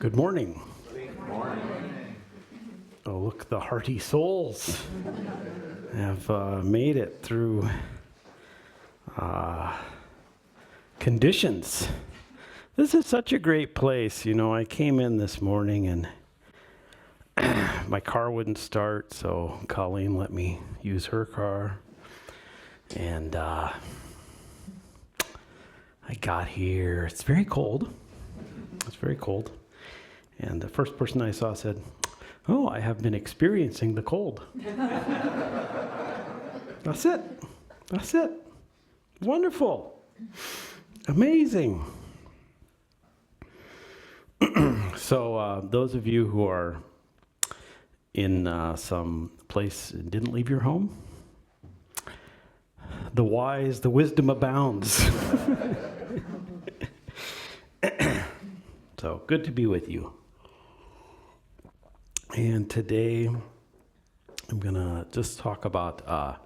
Good morning. Good morning. Oh, look, the hearty souls have made it through conditions. This is such a great place. You know, I came in this morning and my car wouldn't start, so Colleen let me use her car. And I got here. It's very cold. It's very cold. And the first person I saw said, "Oh, I have been experiencing the cold." That's it. That's it. Wonderful. Amazing. So those of you who are in some place and didn't leave your home, the wisdom abounds. So good to be with you. And today I'm going to just talk about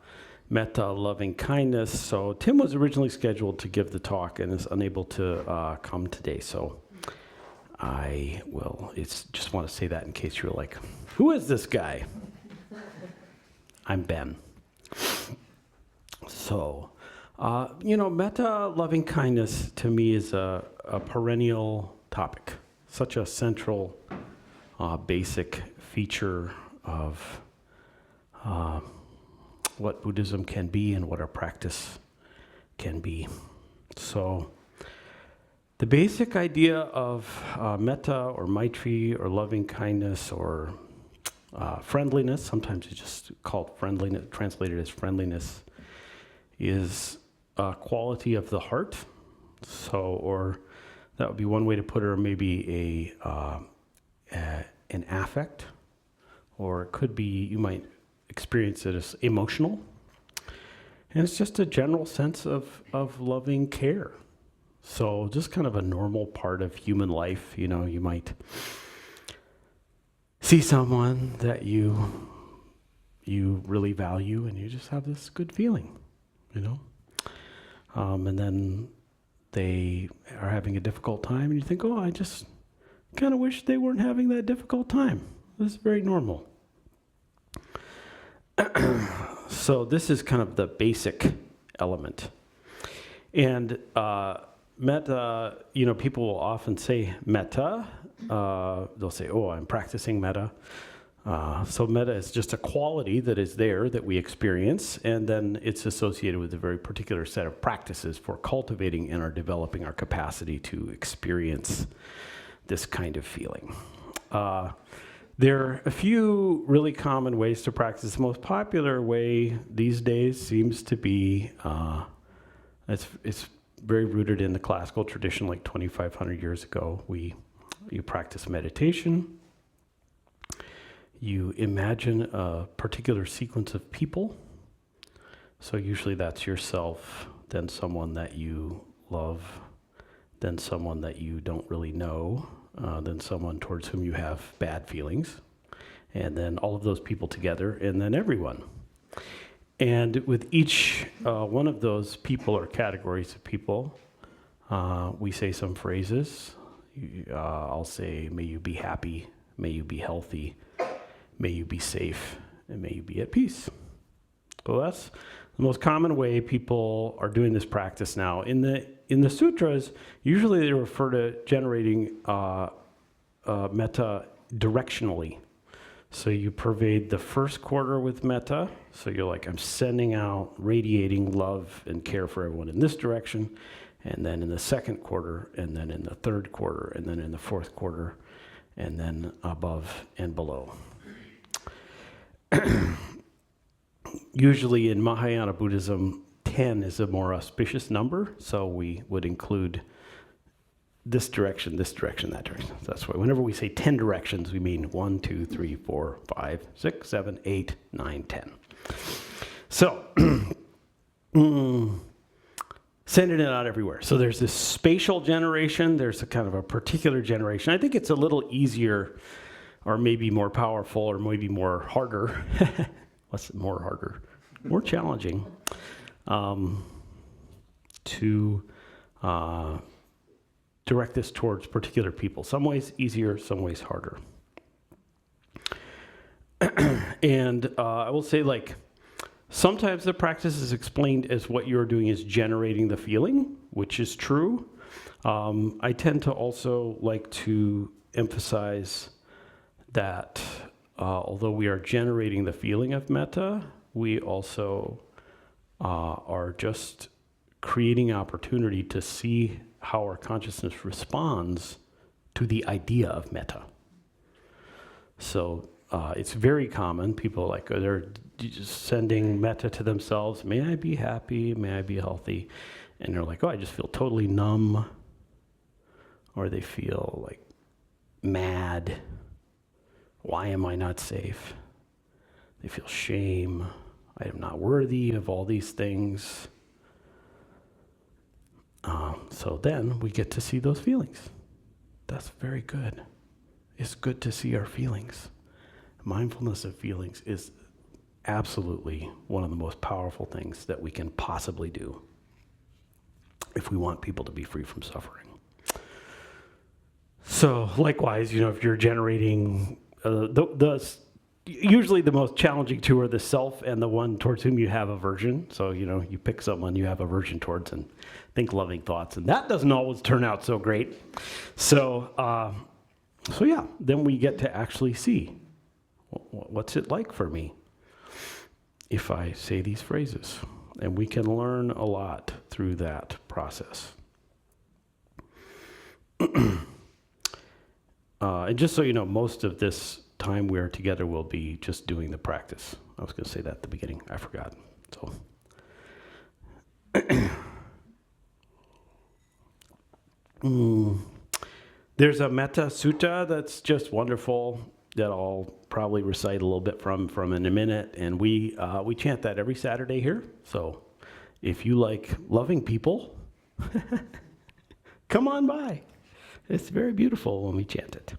metta, loving kindness. So Tim was originally scheduled to give the talk and is unable to come today. So I will just want to say that in case you're like, who is this guy? I'm Ben. So, metta, loving kindness to me is a perennial topic, such a central, basic feature of what Buddhism can be and what our practice can be. So, the basic idea of metta or maitri or loving kindness or friendliness, sometimes it's just called friendliness, translated as friendliness, is a quality of the heart. So, or that would be one way to put it, or maybe an affect, or it could be, you might experience it as emotional. And it's just a general sense of loving care. So just kind of a normal part of human life. You know, you might see someone that you really value and you just have this good feeling, you know. And then they are having a difficult time and you think, oh, I just kind of wish they weren't having that difficult time. This is very normal. So this is kind of the basic element. And metta, people will often say metta. They'll say, oh, I'm practicing metta. So metta is just a quality that is there that we experience, and then it's associated with a very particular set of practices for cultivating and developing our capacity to experience this kind of feeling. There are a few really common ways to practice. The most popular way these days seems to be, it's very rooted in the classical tradition, like 2,500 years ago. You practice meditation. You imagine a particular sequence of people. So usually that's yourself, then someone that you love, then someone that you don't really know, then someone towards whom you have bad feelings, and then all of those people together, and then everyone. And with each one of those people or categories of people, we say some phrases. I'll say, may you be happy, may you be healthy, may you be safe, and may you be at peace. So that's the most common way people are doing this practice now. In the sutras, usually they refer to generating metta directionally. So you pervade the first quarter with metta. So you're like, I'm sending out, radiating love and care for everyone in this direction. And then in the second quarter, and then in the third quarter, and then in the fourth quarter, and then above and below. Usually in Mahayana Buddhism, 10 is a more auspicious number, so we would include this direction, that direction. So that's why whenever we say 10 directions, we mean 1, 2, 3, 4, 5, 6, 7, 8, 9, 10. So, sending it out everywhere. So there's this spatial generation, there's a kind of a particular generation. I think it's a little easier, or maybe more powerful, or maybe more harder. What's more harder? More challenging to direct this towards particular people. Some ways easier, some ways harder. And I will say, like, sometimes the practice is explained as what you're doing is generating the feeling, which is true. I tend to also like to emphasize that although we are generating the feeling of metta, we also are just creating opportunity to see how our consciousness responds to the idea of metta. So it's very common. People they're just sending metta to themselves. May I be happy? May I be healthy? And they're like, oh, I just feel totally numb. Or they feel like mad. Why am I not safe? They feel shame. I am not worthy of all these things. So then we get to see those feelings. That's very good. It's good to see our feelings. Mindfulness of feelings is absolutely one of the most powerful things that we can possibly do if we want people to be free from suffering. So likewise, if you're generating usually the most challenging two are the self and the one towards whom you have aversion. So, you pick someone you have aversion towards and think loving thoughts, and that doesn't always turn out so great. So yeah, then we get to actually see, what's it like for me if I say these phrases? And we can learn a lot through that process. And just so you know, most of this time we're together will be just doing the practice. I was going to say that at the beginning. I forgot. So, there's a Metta Sutta that's just wonderful that I'll probably recite a little bit from in a minute. And we chant that every Saturday here. So if you like loving people, come on by. It's very beautiful when we chant it.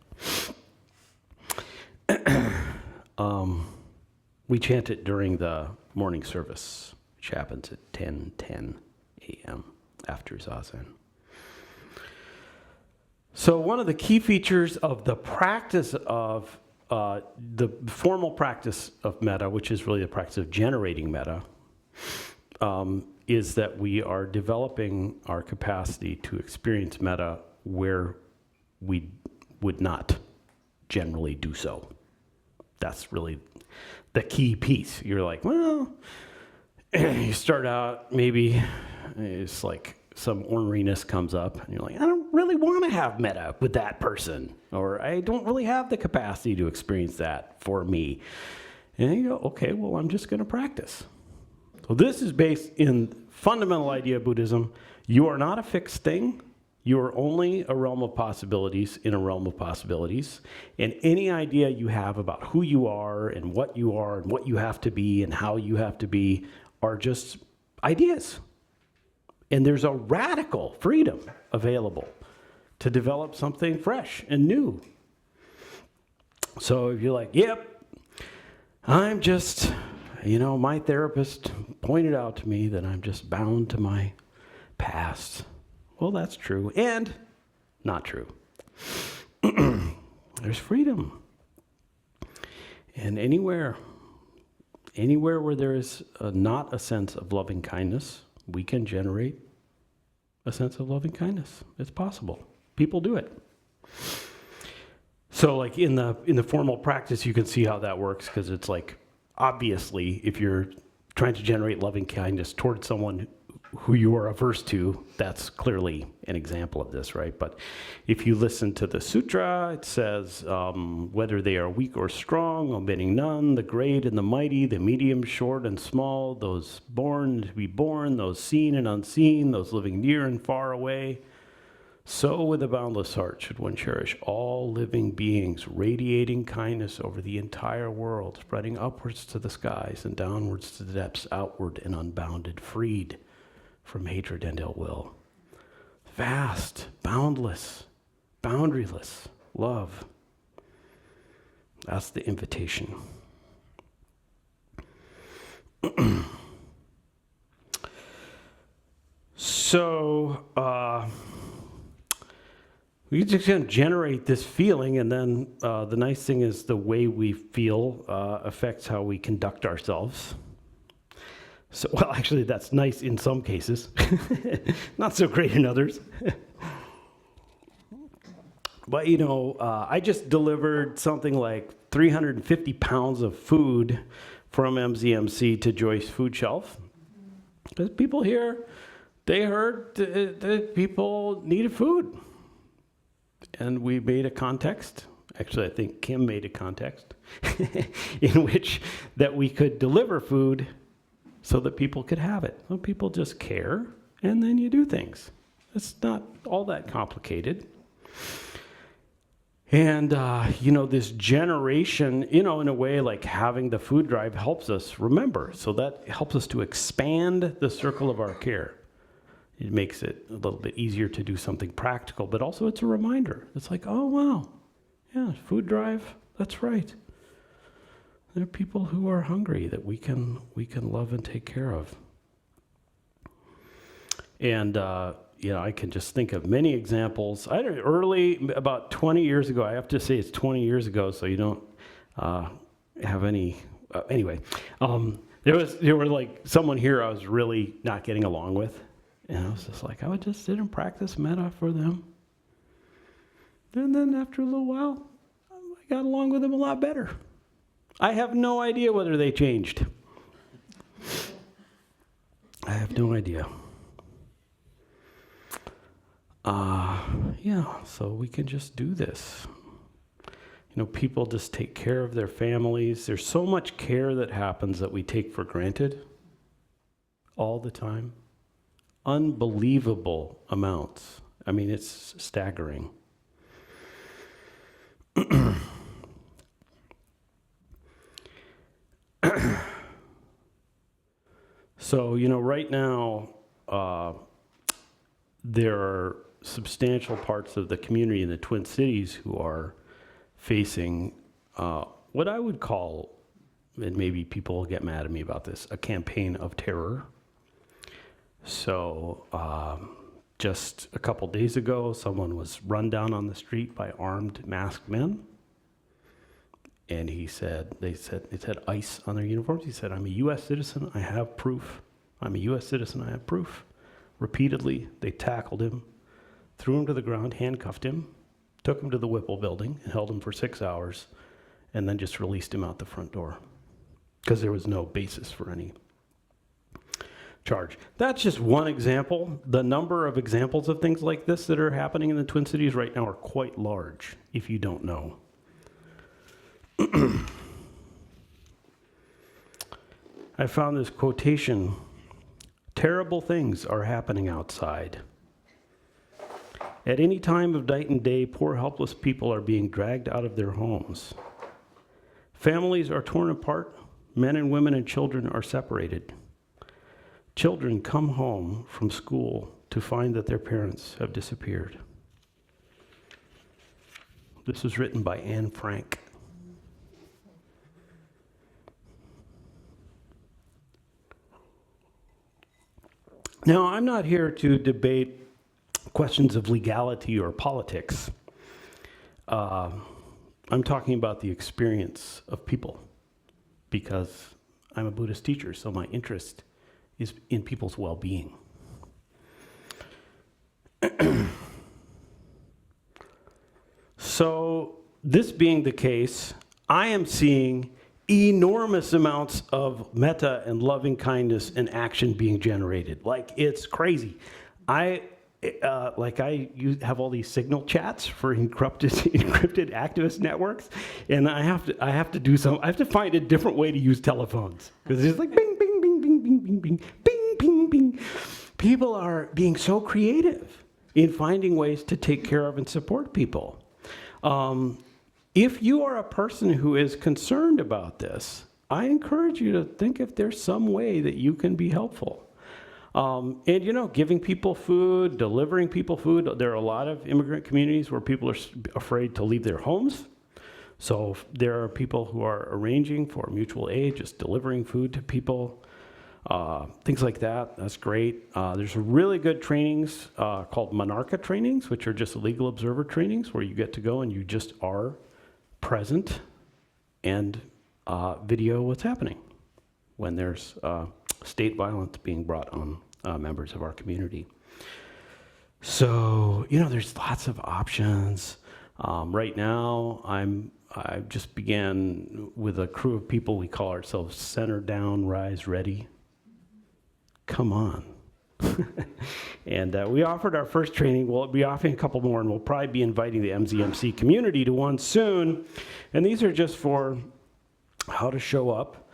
We chant it during the morning service, which happens at 10:10 a.m. after Zazen. So one of the key features of the practice of the formal practice of metta, which is really the practice of generating metta, is that we are developing our capacity to experience metta where we would not generally do so. That's really the key piece. You're like, well, you start out, maybe it's like some orneriness comes up, and you're like, I don't really want to have metta with that person, or I don't really have the capacity to experience that for me. And you go, okay, well, I'm just going to practice. So this is based in fundamental idea of Buddhism. You are not a fixed thing. You are only a realm of possibilities in a realm of possibilities. And any idea you have about who you are and what you have to be and how you have to be are just ideas. And there's a radical freedom available to develop something fresh and new. So if you're like, yep, I'm just, my therapist pointed out to me that I'm just bound to my past. Well, that's true and not true. There's freedom. And anywhere where there is not a sense of loving kindness, we can generate a sense of loving kindness. It's possible. People do it. So like in the formal practice, you can see how that works, because it's like, obviously, if you're trying to generate loving kindness towards someone who you are averse to, that's clearly an example of this, right? But if you listen to the sutra, it says, whether they are weak or strong, omitting none, the great and the mighty, the medium, short and small, those born to be born, those seen and unseen, those living near and far away. So with a boundless heart should one cherish all living beings, radiating kindness over the entire world, spreading upwards to the skies and downwards to the depths, outward and unbounded, freed from hatred and ill will. Vast, boundless, boundaryless love. That's the invitation. So, we just kind of generate this feeling, and then the nice thing is the way we feel affects how we conduct ourselves. So, well, actually, that's nice in some cases, not so great in others. But, I just delivered something like 350 pounds of food from MZMC to Joyce Food Shelf. Because people here, they heard that people needed food. And we made a context. Actually, I think Kim made a context in which that we could deliver food so that people could have it. So people just care, and then you do things. It's not all that complicated. And, this generation, in a way, like having the food drive helps us remember. So that helps us to expand the circle of our care. It makes it a little bit easier to do something practical, but also it's a reminder. It's like, oh, wow, yeah, food drive, that's right. There are people who are hungry that we can love and take care of. And, I can just think of many examples. About 20 years ago, I have to say it's 20 years ago, so you don't have any, anyway. There were like someone here I was really not getting along with. And I was just like, I would just sit and practice metta for them. And then after a little while, I got along with them a lot better. I have no idea whether they changed. I have no idea. So we can just do this. People just take care of their families. There's so much care that happens that we take for granted all the time. Unbelievable amounts. I mean, it's staggering. So, right now, there are substantial parts of the community in the Twin Cities who are facing what I would call, and maybe people will get mad at me about this, a campaign of terror. So just a couple days ago, someone was run down on the street by armed, masked men. And they said ICE on their uniforms. He said, I'm a U.S. citizen, I have proof. I'm a U.S. citizen, I have proof. Repeatedly, they tackled him, threw him to the ground, handcuffed him, took him to the Whipple building, and held him for 6 hours, and then just released him out the front door. Because there was no basis for any charge. That's just one example. The number of examples of things like this that are happening in the Twin Cities right now are quite large, if you don't know. I found this quotation, terrible things are happening outside. At any time of night and day, poor helpless people are being dragged out of their homes. Families are torn apart, men and women and children are separated. Children come home from school to find that their parents have disappeared. This was written by Anne Frank. Now, I'm not here to debate questions of legality or politics. I'm talking about the experience of people because I'm a Buddhist teacher, so my interest is in people's well-being. So, this being the case, I am seeing enormous amounts of metta and loving kindness and action being generated. Like, it's crazy. I have all these signal chats for encrypted activist networks, and I have to find a different way to use telephones because it's like bing, bing, bing, bing, bing, bing, bing, bing, bing, bing. People are being so creative in finding ways to take care of and support people. If you are a person who is concerned about this, I encourage you to think if there's some way that you can be helpful. And, giving people food, delivering people food. There are a lot of immigrant communities where people are afraid to leave their homes. So there are people who are arranging for mutual aid, just delivering food to people. things like that. That's great. There's really good trainings called Monarcha trainings, which are just legal observer trainings where you get to go and you just are present and video what's happening when there's state violence being brought on members of our community. So, there's lots of options. Right now, I just began with a crew of people. We call ourselves Center Down, Rise Ready. Come on. And we offered our first training. We'll be offering a couple more, and we'll probably be inviting the MZMC community to one soon. And these are just for how to show up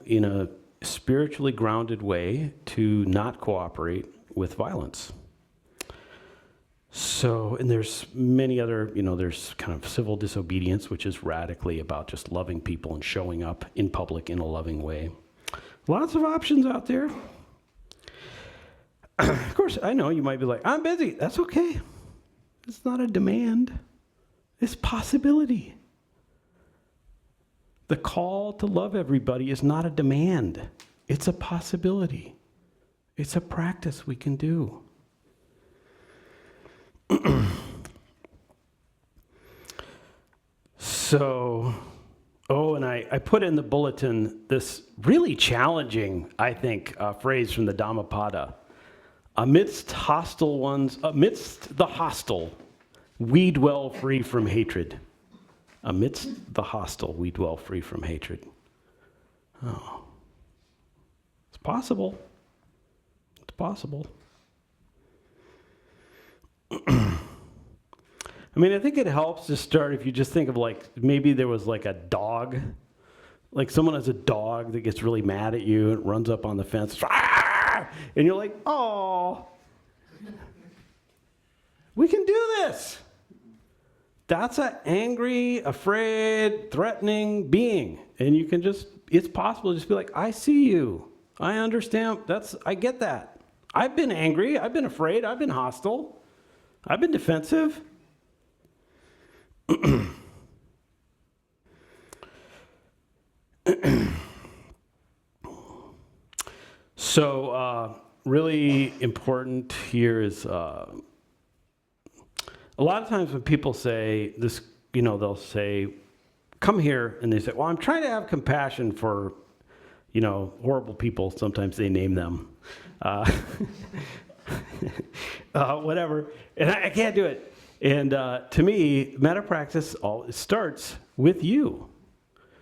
in a spiritually grounded way to not cooperate with violence. So, and there's many other, there's kind of civil disobedience, which is radically about just loving people and showing up in public in a loving way. Lots of options out there. Of course, I know you might be like, I'm busy. That's okay. It's not a demand. It's possibility. The call to love everybody is not a demand. It's a possibility. It's a practice we can do. So, and I put in the bulletin this really challenging, I think, phrase from the Dhammapada. Amidst the hostile, we dwell free from hatred. Amidst the hostile, we dwell free from hatred. Oh. It's possible. It's possible. I think it helps to start if you just think of maybe there was a dog. Like someone has a dog that gets really mad at you and runs up on the fence. And you're like, oh, we can do this. That's an angry, afraid, threatening being. And you can it's possible to just be like, I see you. I understand. I get that. I've been angry. I've been afraid. I've been hostile. I've been defensive. So, really important here is a lot of times when people say this, they'll say, come here, and they say, well, I'm trying to have compassion for, horrible people. Sometimes they name them. Whatever. And I can't do it. And to me, metta practice starts with you.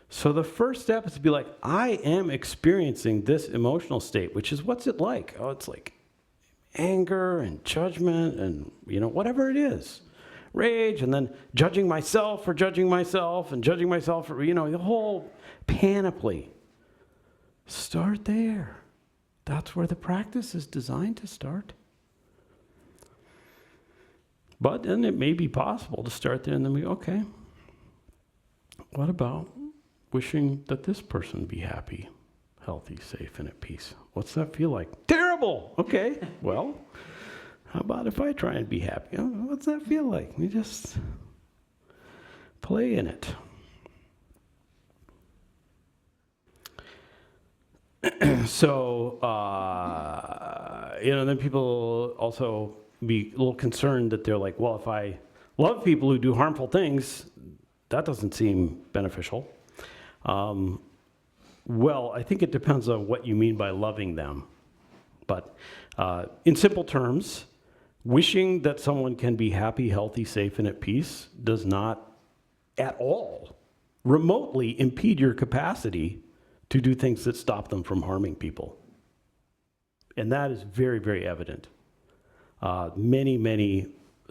So the first step is to be like, I am experiencing this emotional state, which is what's it like? Oh, it's like anger and judgment and, whatever it is. Rage, and then judging myself for judging myself and judging myself for, the whole panoply. Start there. That's where the practice is designed to start. But then it may be possible to start there and then okay, what about wishing that this person be happy, healthy, safe, and at peace? What's that feel like? Terrible! Okay, well, how about if I try and be happy? What's that feel like? We just play in it. So, then people also be a little concerned that they're like, well, if I love people who do harmful things, that doesn't seem beneficial. Well, I think it depends on what you mean by loving them. But in simple terms, wishing that someone can be happy, healthy, safe, and at peace does not at all remotely impede your capacity to do things that stop them from harming people. And that is very, very evident. Many, many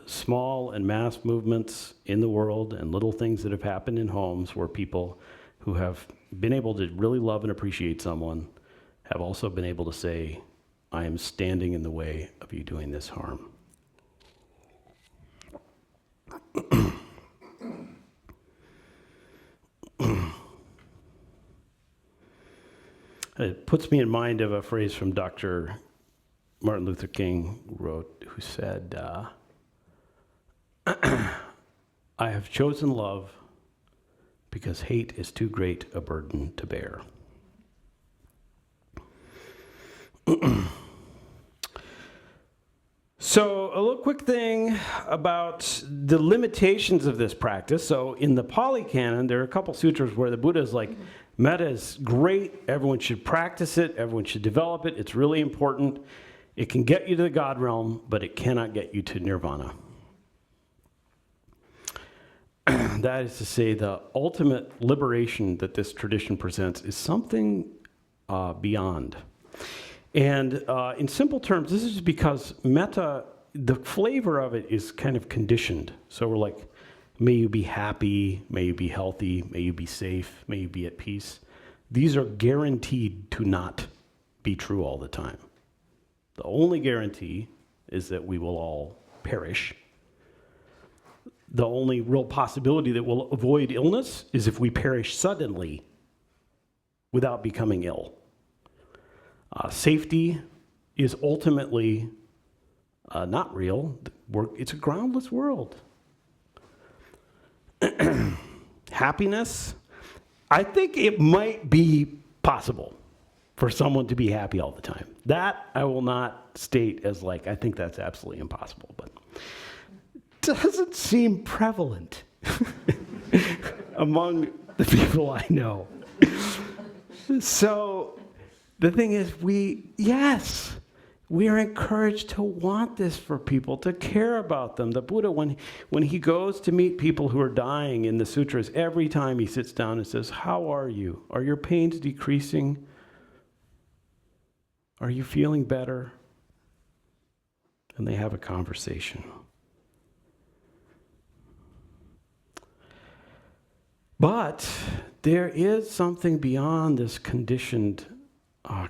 small and mass movements in the world and little things that have happened in homes where people who have been able to really love and appreciate someone have also been able to say, I am standing in the way of you doing this harm. It puts me in mind of a phrase from Dr. Martin Luther King who said, I have chosen love because hate is too great a burden to bear. So a little quick thing about the limitations of this practice. So in the Pali Canon, there are a couple sutras where the Buddha is like, metta is great, everyone should practice it, everyone should develop it, it's really important. It can get you to the God realm, but it cannot get you to nirvana. That is to say, the ultimate liberation that this tradition presents is something beyond. And in simple terms, this is because metta, the flavor of it is kind of conditioned. So we're like, may you be happy, may you be healthy, may you be safe, may you be at peace. These are guaranteed to not be true all the time. The only guarantee is that we will all perish. The only real possibility that we'll avoid illness is if we perish suddenly without becoming ill. Safety is ultimately not real. It's a groundless world. Happiness, I think it might be possible for someone to be happy all the time. That I will not state as like, I think that's absolutely impossible, but doesn't seem prevalent among the people I know. So the thing is, we are encouraged to want this for people, to care about them. The Buddha, when he goes to meet people who are dying in the sutras, every time he sits down and says, how are you? Are your pains decreasing? Are you feeling better? And they have a conversation. But there is something beyond this conditioned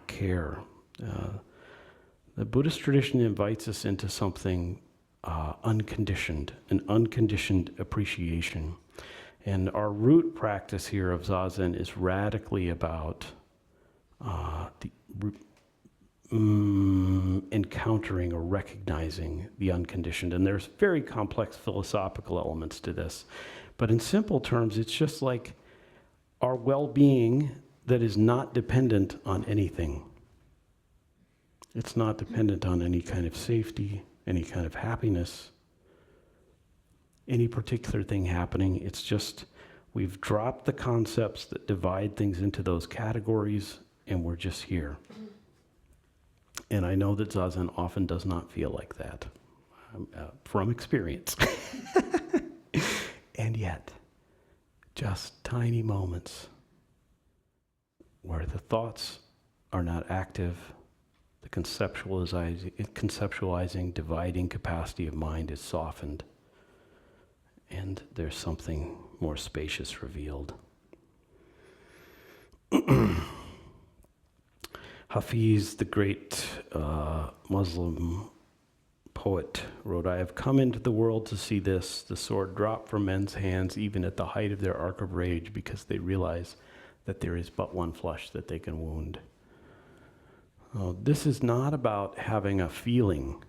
care. The Buddhist tradition invites us into something unconditioned, an unconditioned appreciation. And our root practice here of Zazen is radically about encountering or recognizing the unconditioned. And there's very complex philosophical elements to this. But in simple terms, it's just like our well-being that is not dependent on anything. It's not dependent on any kind of safety, any kind of happiness, any particular thing happening. It's just we've dropped the concepts that divide things into those categories, and we're just here. And I know that Zazen often does not feel like that, from experience. And yet, just tiny moments where the thoughts are not active, the conceptualizing, dividing capacity of mind is softened, and there's something more spacious revealed. Hafiz, the great Muslim poet, wrote, I have come into the world to see this, the sword drop from men's hands even at the height of their arc of rage, because they realize that there is but one flesh that they can wound. This is not about having a feeling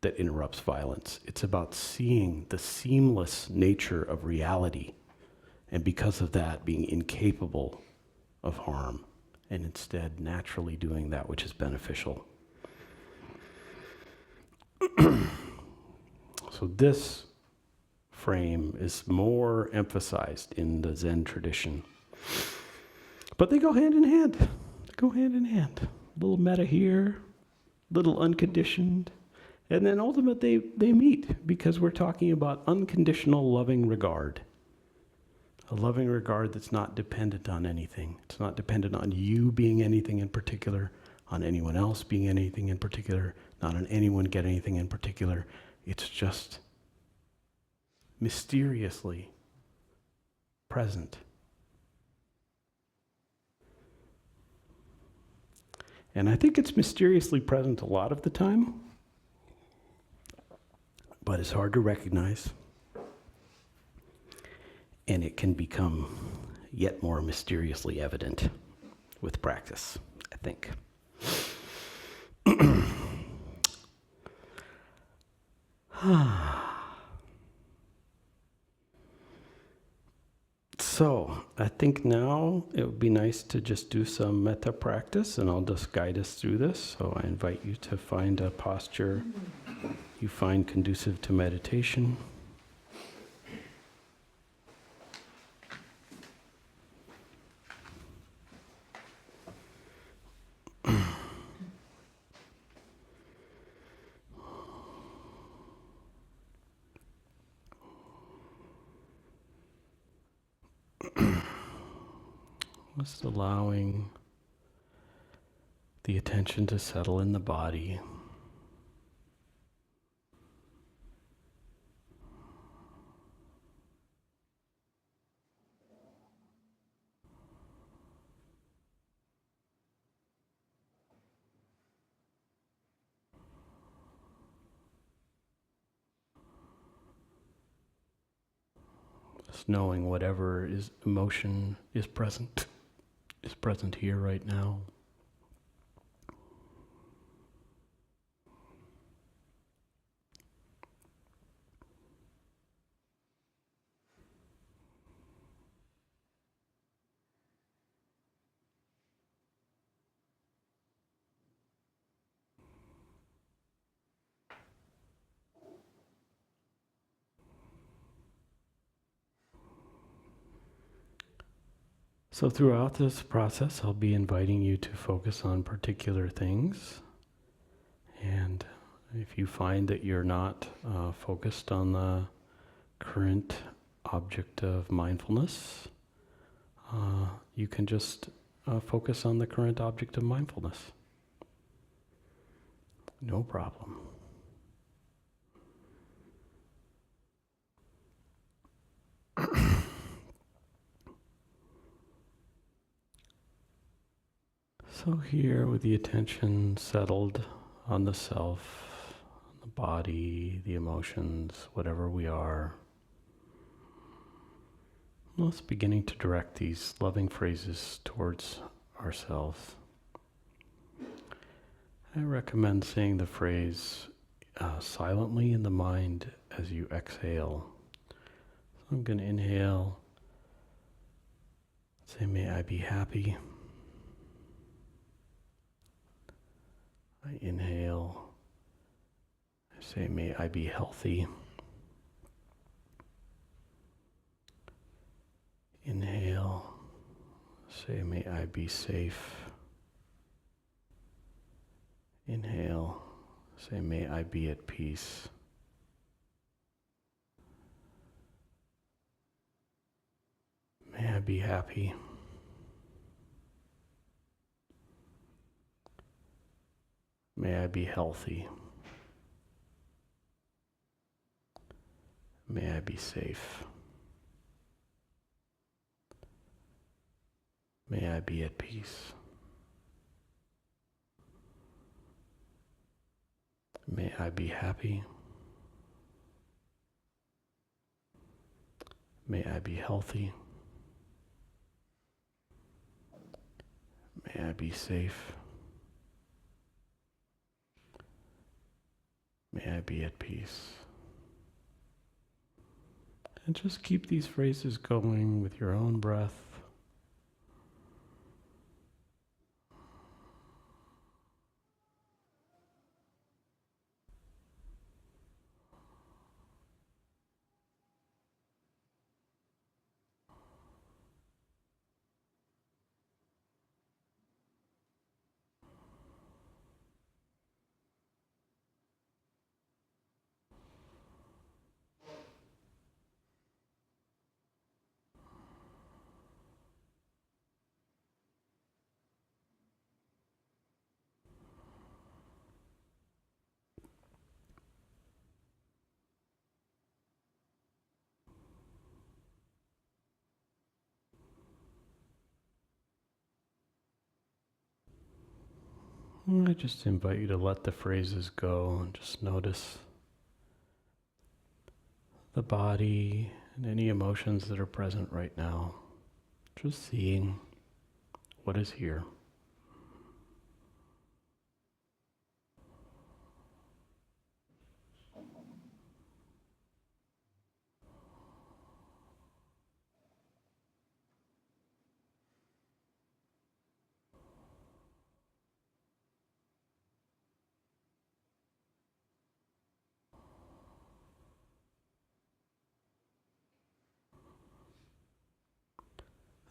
that interrupts violence. It's about seeing the seamless nature of reality, and because of that, being incapable of harm, and instead naturally doing that which is beneficial. So this frame is more emphasized in the Zen tradition. But they go hand in hand. They go hand in hand. A little metta here, little unconditioned. And then ultimately they meet, because we're talking about unconditional loving regard. A loving regard that's not dependent on anything. It's not dependent on you being anything in particular, on anyone else being anything in particular, not on anyone getting anything in particular. It's just mysteriously present. And I think it's mysteriously present a lot of the time, but it's hard to recognize. And it can become yet more mysteriously evident with practice, I think. So I think now it would be nice to just do some metta practice, and I'll just guide us through this. So I invite you to find a posture you find conducive to meditation. Just allowing the attention to settle in the body. Just knowing whatever is emotion is present here right now. So throughout this process, I'll be inviting you to focus on particular things. And if you find that you're not focused on the current object of mindfulness, you can just focus on the current object of mindfulness. No problem. So here, with the attention settled on the self, on the body, the emotions, whatever we are, let's beginning to direct these loving phrases towards ourselves. I recommend saying the phrase silently in the mind as you exhale. So I'm going to inhale, say, may I be happy. I inhale, I say, may I be healthy. Inhale, say, may I be safe. Inhale, say, may I be at peace. May I be happy. May I be healthy. May I be safe. May I be at peace. May I be happy. May I be healthy. May I be safe. May I be at peace. And just keep these phrases going with your own breath. I just invite you to let the phrases go and just notice the body and any emotions that are present right now. Just seeing what is here.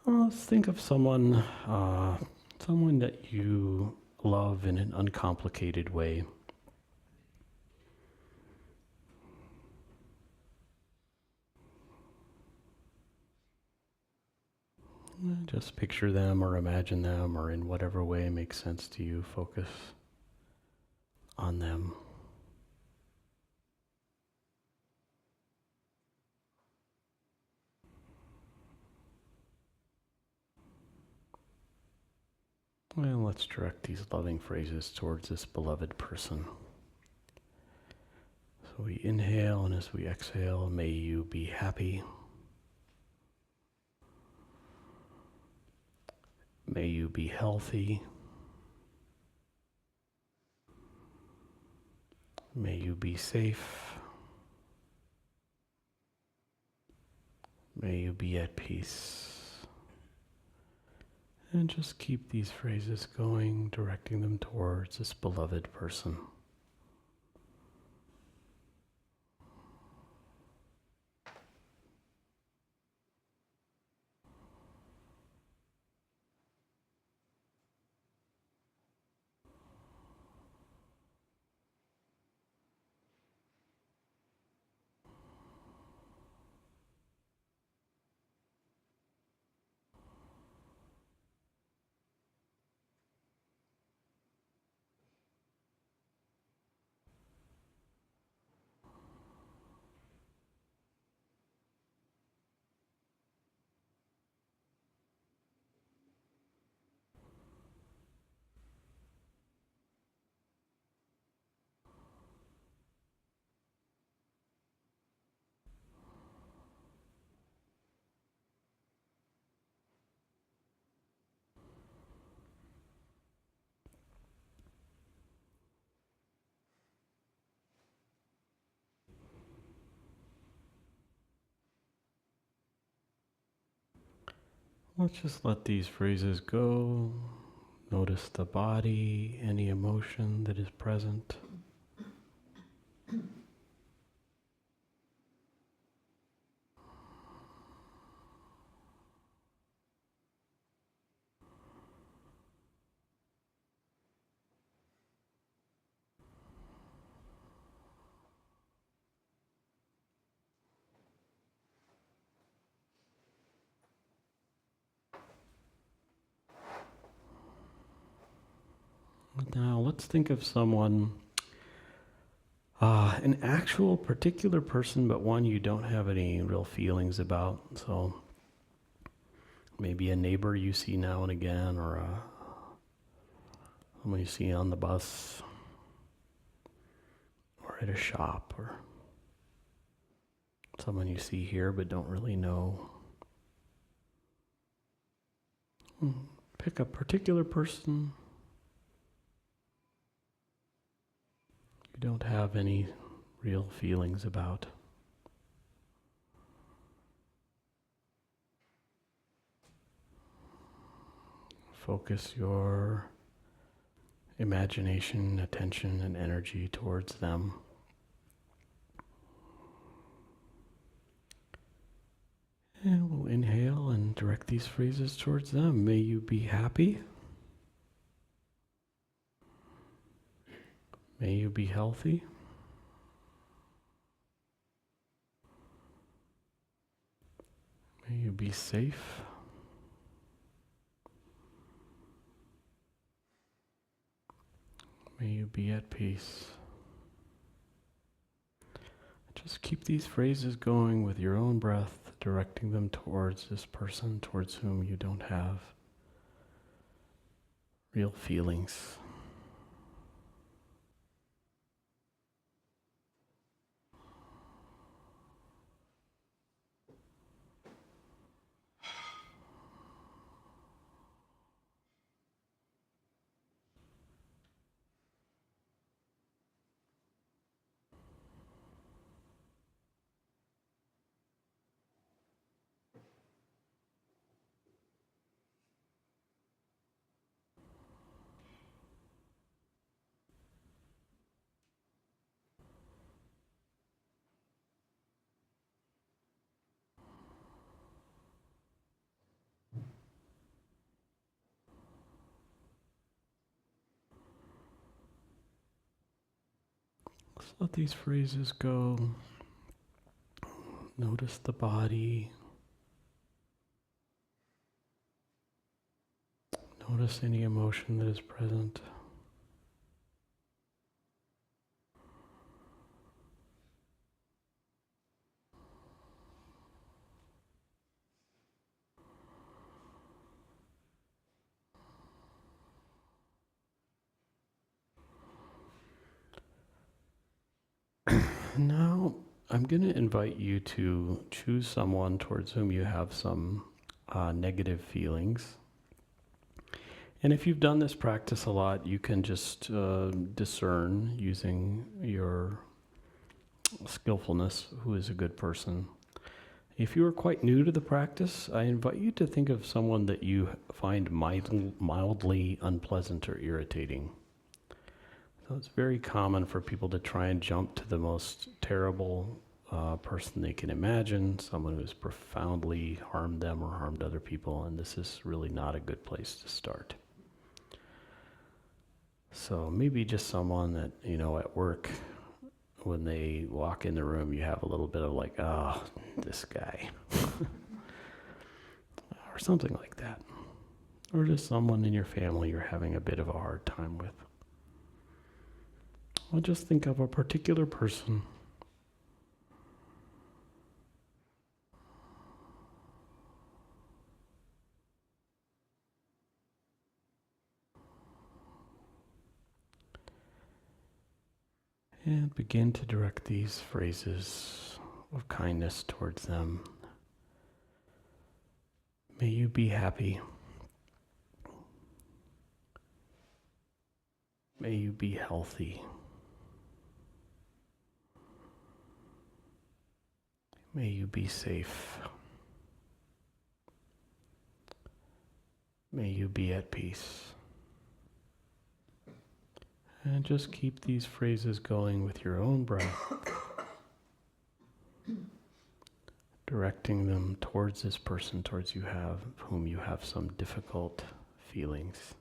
Let's think of someone, someone that you love in an uncomplicated way. Just picture them or imagine them, or in whatever way makes sense to you, focus on them. And let's direct these loving phrases towards this beloved person. So we inhale, and as we exhale, may you be happy. May you be healthy. May you be safe. May you be at peace. And just keep these phrases going, directing them towards this beloved person. Let's just let these phrases go. Notice the body, any emotion that is present. Now let's think of someone, an actual particular person, but one you don't have any real feelings about. So maybe a neighbor you see now and again, or someone you see on the bus, or at a shop, or someone you see here but don't really know. Pick a particular person you don't have any real feelings about. Focus your imagination, attention, and energy towards them. And we'll inhale and direct these phrases towards them. May you be happy. May you be healthy. May you be safe. May you be at peace. Just keep these phrases going with your own breath, directing them towards this person towards whom you don't have real feelings. Just let these phrases go. Notice the body. Notice any emotion that is present. Now, I'm going to invite you to choose someone towards whom you have some negative feelings. And if you've done this practice a lot, you can just discern using your skillfulness who is a good person. If you are quite new to the practice, I invite you to think of someone that you find mildly unpleasant or irritating. So it's very common for people to try and jump to the most terrible person they can imagine, someone who's profoundly harmed them or harmed other people, and this is really not a good place to start. So maybe just someone that, at work, when they walk in the room, you have a little bit of like, oh, this guy. Or something like that. Or just someone in your family you're having a bit of a hard time with. Well, just think of a particular person. And begin to direct these phrases of kindness towards them. May you be happy. May you be healthy. May you be safe. May you be at peace. And just keep these phrases going with your own breath, directing them towards this person, towards whom you have some difficult feelings.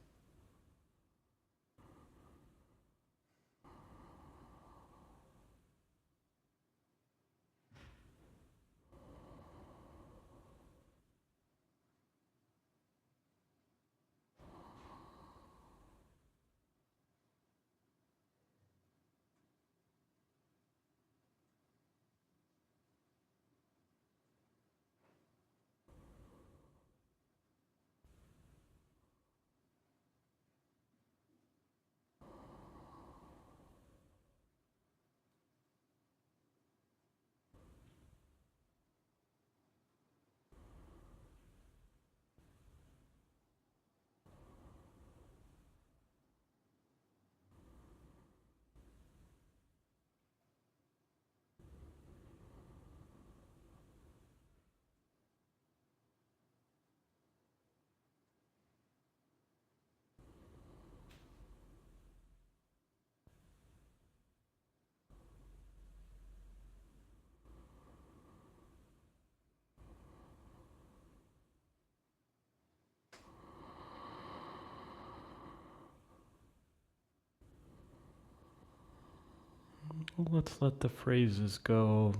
Let's let the phrases go,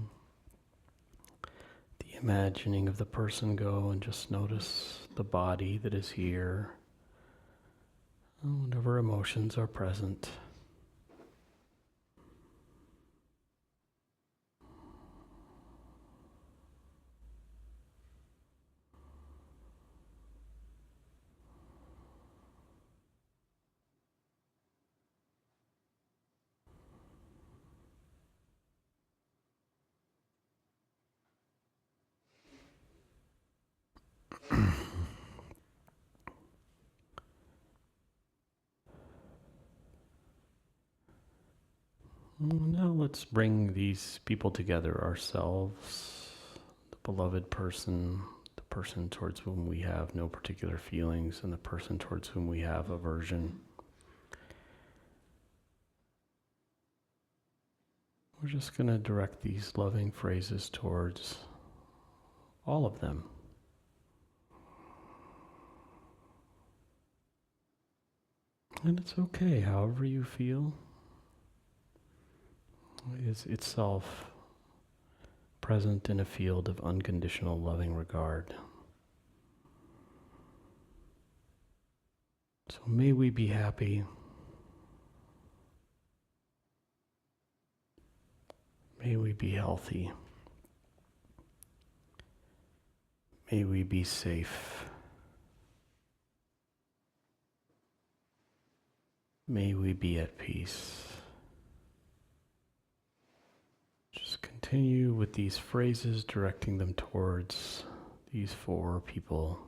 the imagining of the person go, and just notice the body that is here, whatever emotions are present. Now let's bring these people together, ourselves, the beloved person, the person towards whom we have no particular feelings, and the person towards whom we have aversion. We're just going to direct these loving phrases towards all of them. And it's okay, however you feel. is itself present in a field of unconditional loving regard. So may we be happy. May we be healthy. May we be safe. May we be at peace. Just continue with these phrases, directing them towards these 4 people.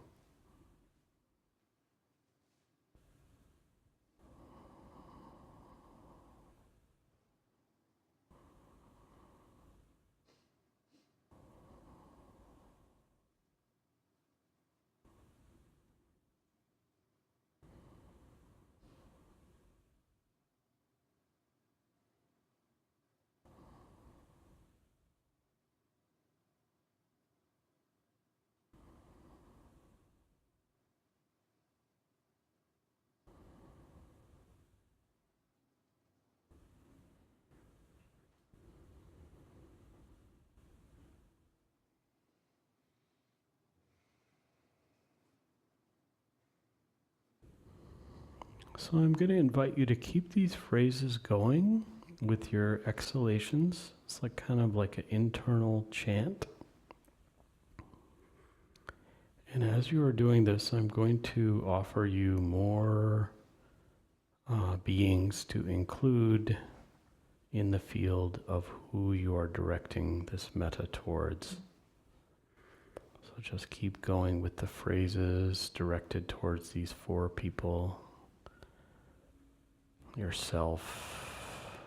So I'm going to invite you to keep these phrases going with your exhalations. It's like kind of like an internal chant. And as you are doing this, I'm going to offer you more beings to include in the field of who you are directing this metta towards. So just keep going with the phrases directed towards these 4 people. Yourself,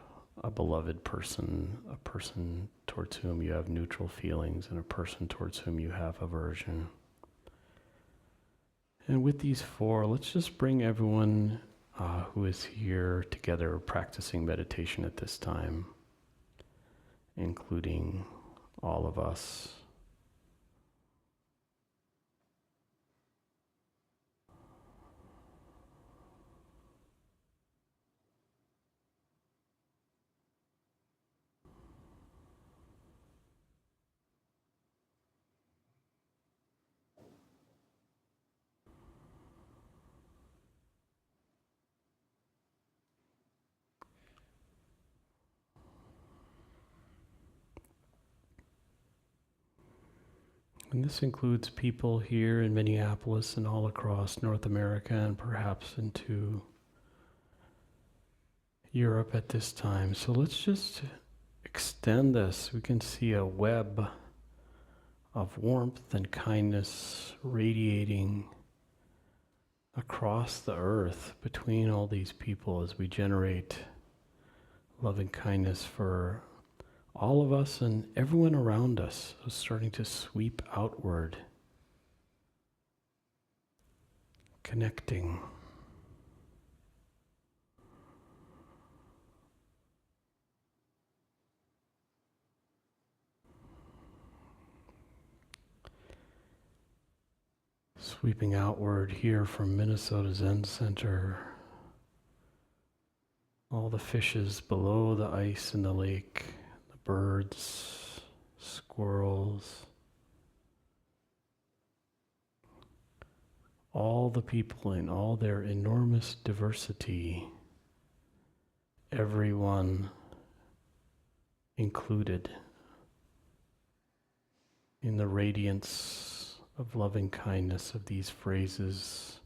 a beloved person, a person towards whom you have neutral feelings, and a person towards whom you have aversion. And with these 4, let's just bring everyone who is here together practicing meditation at this time, including all of us. And this includes people here in Minneapolis and all across North America and perhaps into Europe at this time. So let's just extend this. We can see a web of warmth and kindness radiating across the earth between all these people as we generate loving kindness for all of us and everyone around us. So starting to sweep outward, connecting. Sweeping outward here from Minnesota Zen Center. All the fishes below the ice in the lake, the birds, squirrels, all the people in all their enormous diversity, everyone included in the radiance of loving kindness of these phrases,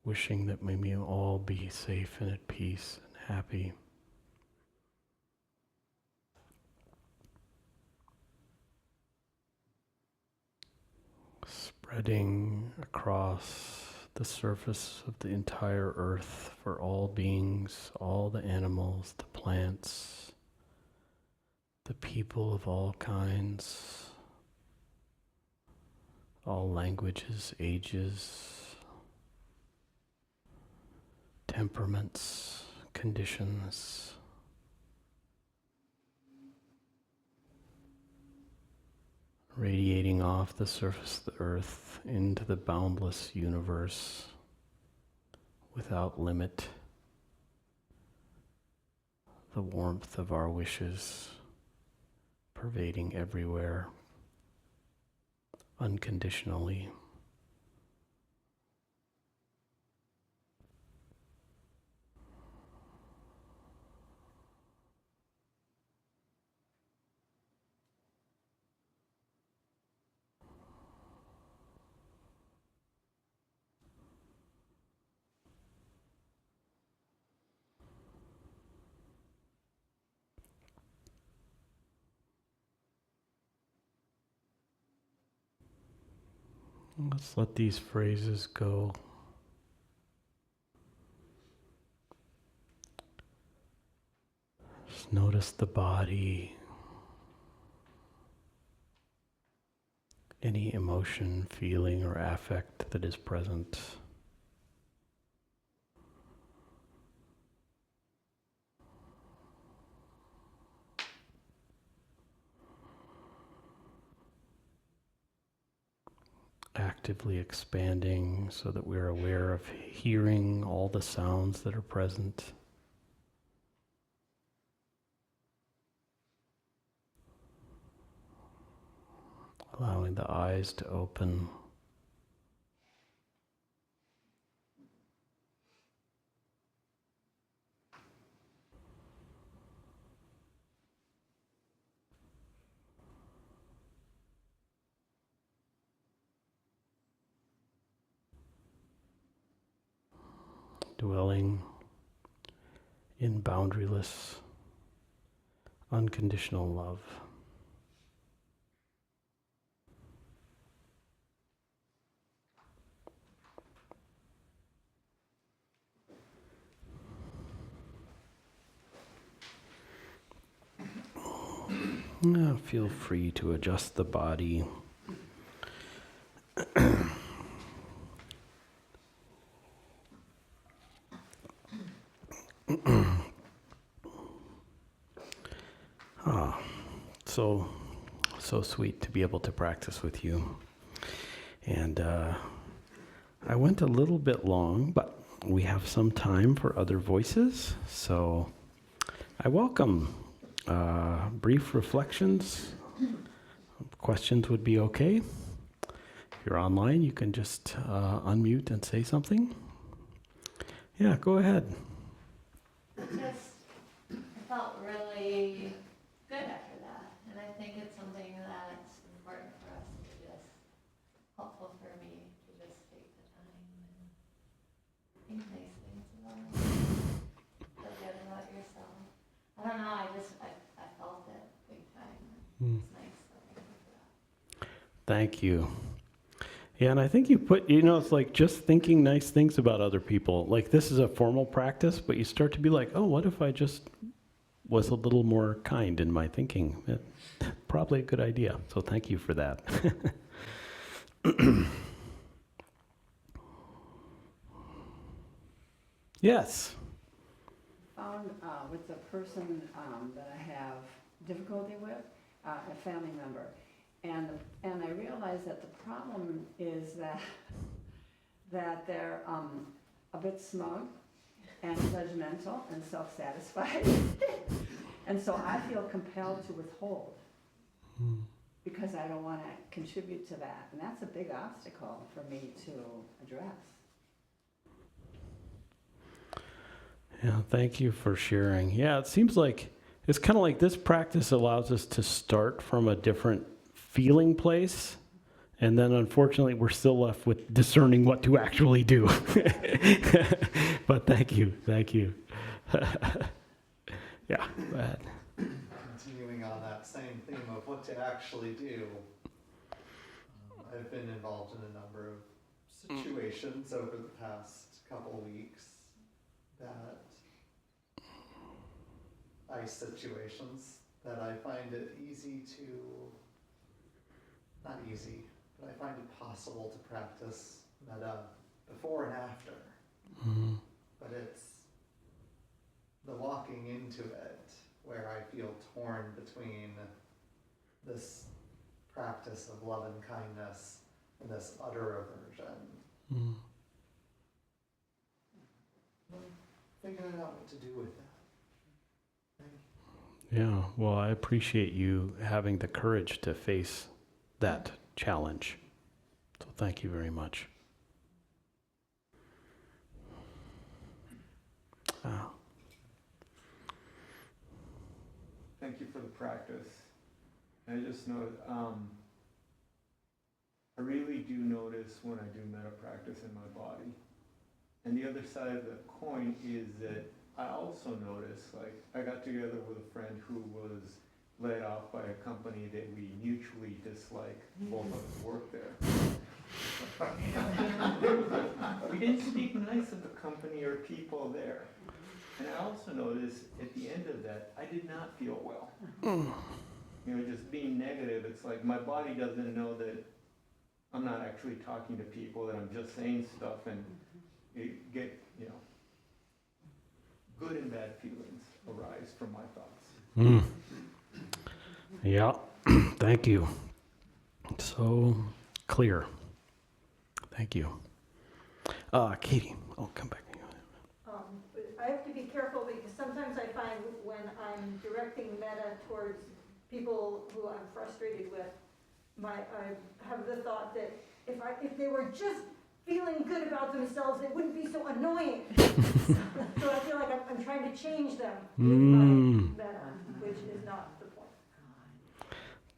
wishing that we may all be safe and at peace and happy. Spreading across the surface of the entire earth for all beings, all the animals, the plants, the people of all kinds, all languages, ages, temperaments, conditions. Radiating off the surface of the earth into the boundless universe without limit. the warmth of our wishes pervading everywhere, unconditionally. Let's let these phrases go. Just notice the body, any emotion, feeling, or affect that is present. Actively expanding so that we're aware of hearing all the sounds that are present. Allowing the eyes to open. Dwelling in boundaryless, unconditional love. Feel free to adjust the body. So sweet to be able to practice with you. And I went a little bit long, but we have some time for other voices. So I welcome brief reflections. Questions would be okay. If you're online, you can just unmute and say something. Yeah, go ahead. I felt really good after that, and I think it's something that's important for us to just, helpful for me to just take the time and think nice things about it, feel good about yourself. I don't know, I felt it big time. It's nice, so thank you for that. Thank you. Yeah, and I think you put, it's like just thinking nice things about other people. Like this is a formal practice, but you start to be like, oh, what if I just was a little more kind in my thinking? Probably a good idea. So thank you for that. Yes. Found with the person that I have difficulty with, a family member. And I realized that the problem is that they're a bit smug and judgmental and self-satisfied. And so I feel compelled to withhold because I don't want to contribute to that. And that's a big obstacle for me to address. Yeah, thank you for sharing. Yeah, it seems like it's kind of like this practice allows us to start from a different feeling place, and then unfortunately we're still left with discerning what to actually do. But thank you. Yeah, go ahead. Continuing on that same theme of what to actually do, I've been involved in a number of situations over the past couple weeks that ice situations that I find it easy to, not easy, but I find it possible to practice metta before and after. But it's the walking into it where I feel torn between this practice of love and kindness and this utter aversion. Figuring out what to do with that. Yeah, well, I appreciate you having the courage to face that challenge. So thank you very much. Ah, Thank you for the practice. I just know, I really do notice when I do metta practice in my body. And the other side of the coin is that I also notice, like, I got together with a friend who was laid off by a company that we mutually dislike. Both of us work there. We didn't speak nice of the company or people there. And I also noticed at the end of that, I did not feel well. You know, just being negative, it's like my body doesn't know that I'm not actually talking to people, that I'm just saying stuff, and you get, you know, good and bad feelings arise from my thoughts. mm. Yeah, thank you. So clear. Thank you. Katie, I'll come back. I have to be careful because sometimes I find when I'm directing metta towards people who I'm frustrated with, I have the thought that if they were just feeling good about themselves, it wouldn't be so annoying. So I feel like I'm trying to change them with my metta, which is not the point.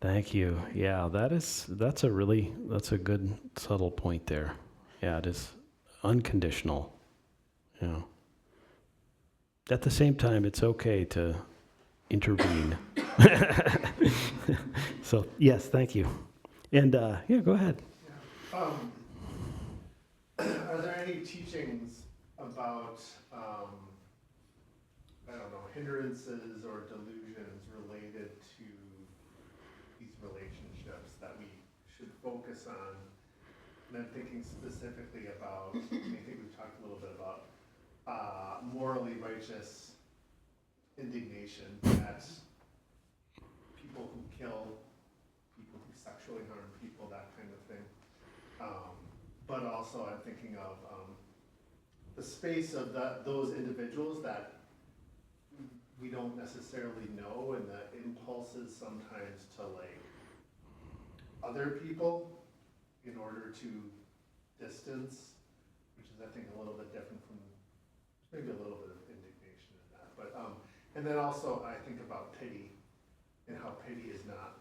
Thank you. Yeah, that's a good subtle point there. Yeah, it is unconditional. Yeah. At the same time, it's okay to intervene. So yes, thank you. And yeah, go ahead. Are there any teachings about, I don't know, hindrances or delusions related to these relationships that we should focus on? And I'm thinking specifically about, I think we've talked a little bit about morally righteous indignation at people who kill, people who sexually harm people, that kind of thing. But also I'm thinking of the space of those individuals that we don't necessarily know, and the impulses sometimes to like other people in order to distance, which is I think a little bit different from, maybe a little bit of indignation in that. But and then also I think about pity and how pity is not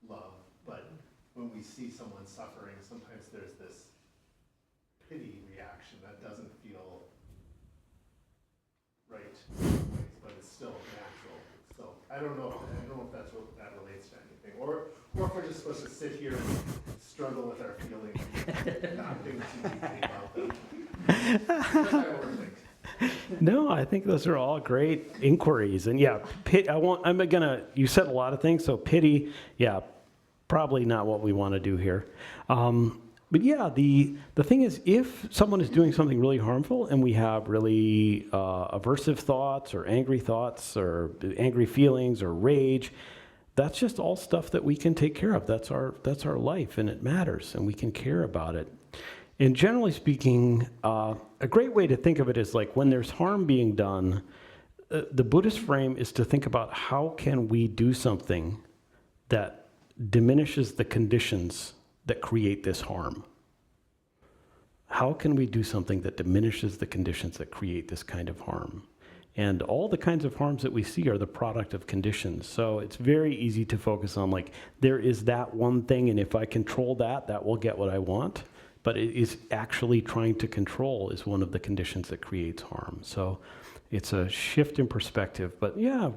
love, but when we see someone suffering, sometimes there's this pity reaction that doesn't feel right, but it's still natural. So I don't know if that's what that relates to anything, or if we're just supposed to sit here and struggle with our feelings, not think too deeply about them. That's what I overthink. No, I think those are all great inquiries. And yeah, you said a lot of things, so pity, yeah, probably not what we want to do here. But yeah, the thing is, if someone is doing something really harmful and we have really aversive thoughts or angry feelings or rage, that's just all stuff that we can take care of. That's our life, and it matters, and we can care about it. And generally speaking, a great way to think of it is like when there's harm being done, the Buddhist frame is to think about how can we do something that diminishes the conditions that create this harm. How can we do something that diminishes the conditions that create this kind of harm? And all the kinds of harms that we see are the product of conditions. So it's very easy to focus on like, there is that one thing, and if I control that, that will get what I want. But it is actually trying to control is one of the conditions that creates harm. So it's a shift in perspective. But yeah,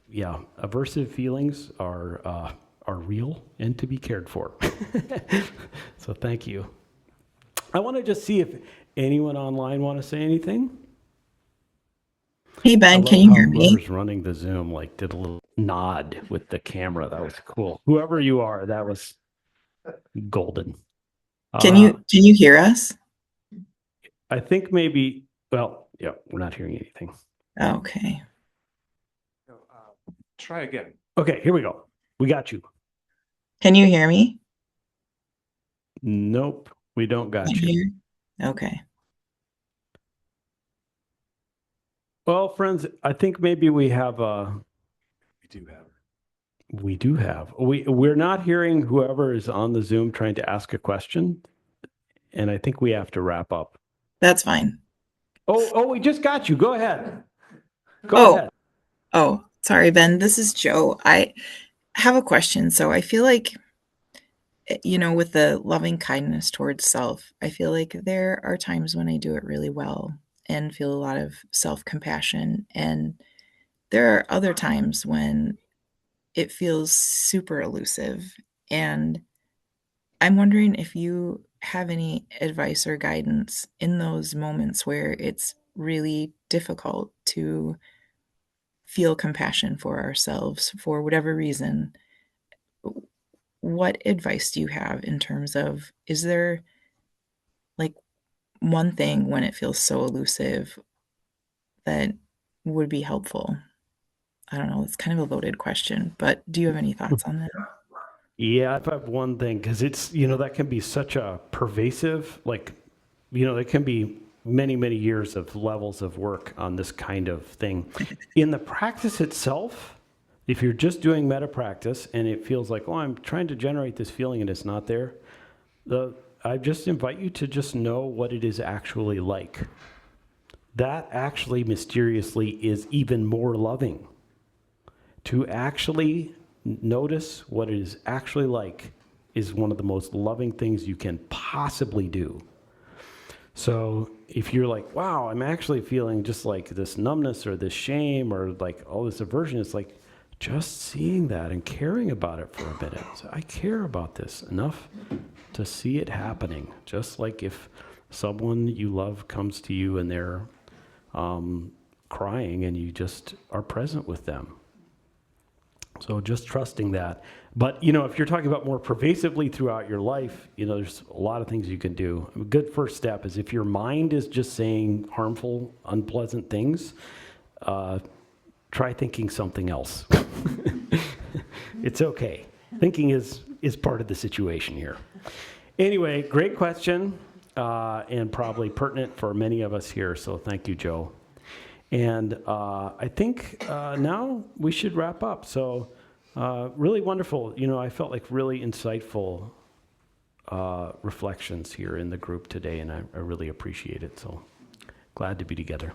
aversive feelings are real and to be cared for. So thank you. I want to just see if anyone online want to say anything. Hey Ben, can you hear me? Whoever's running the Zoom did a little nod with the camera. That was cool. Whoever you are, that was golden. Can you hear us? I think maybe. Well, yeah, we're not hearing anything. Okay. Try again. Okay, here we go. We got you. Can you hear me? Nope, we don't got Can't you. hear? Okay. Well, friends, I think maybe we have We do have. we're not hearing whoever is on the Zoom trying to ask a question, and I think we have to wrap up. That's fine. Oh, we just got you. Go ahead. Go Oh, ahead. oh, sorry, Ben. This is Joe. I have a question. So I feel like, with the loving kindness towards self, I feel like there are times when I do it really well and feel a lot of self-compassion. And there are other times when it feels super elusive. And I'm wondering if you have any advice or guidance in those moments where it's really difficult to feel compassion for ourselves for whatever reason. What advice do you have in terms of, is there like one thing when it feels so elusive that would be helpful? I don't know. It's kind of a loaded question, but do you have any thoughts on that? Yeah, if I have one thing, because it's, that can be such a pervasive, it can be many, many years of levels of work on this kind of thing. In the practice itself, if you're just doing metta practice and it feels like, oh, I'm trying to generate this feeling and it's not there, I just invite you to just know what it is actually like. That actually mysteriously is even more loving. To actually notice what it is actually like is one of the most loving things you can possibly do. So if you're like, wow, I'm actually feeling just like this numbness or this shame or like all this aversion, it's like just seeing that and caring about it for a minute. So I care about this enough to see it happening. Just like if someone you love comes to you and they're crying and you just are present with them. So just trusting that. But, if you're talking about more pervasively throughout your life, there's a lot of things you can do. A good first step is if your mind is just saying harmful, unpleasant things, try thinking something else. It's okay. Thinking is part of the situation here. Anyway, great question, and probably pertinent for many of us here. So thank you, Joe. And I think now we should wrap up. So really wonderful. I felt like really insightful reflections here in the group today, and I really appreciate it. So glad to be together.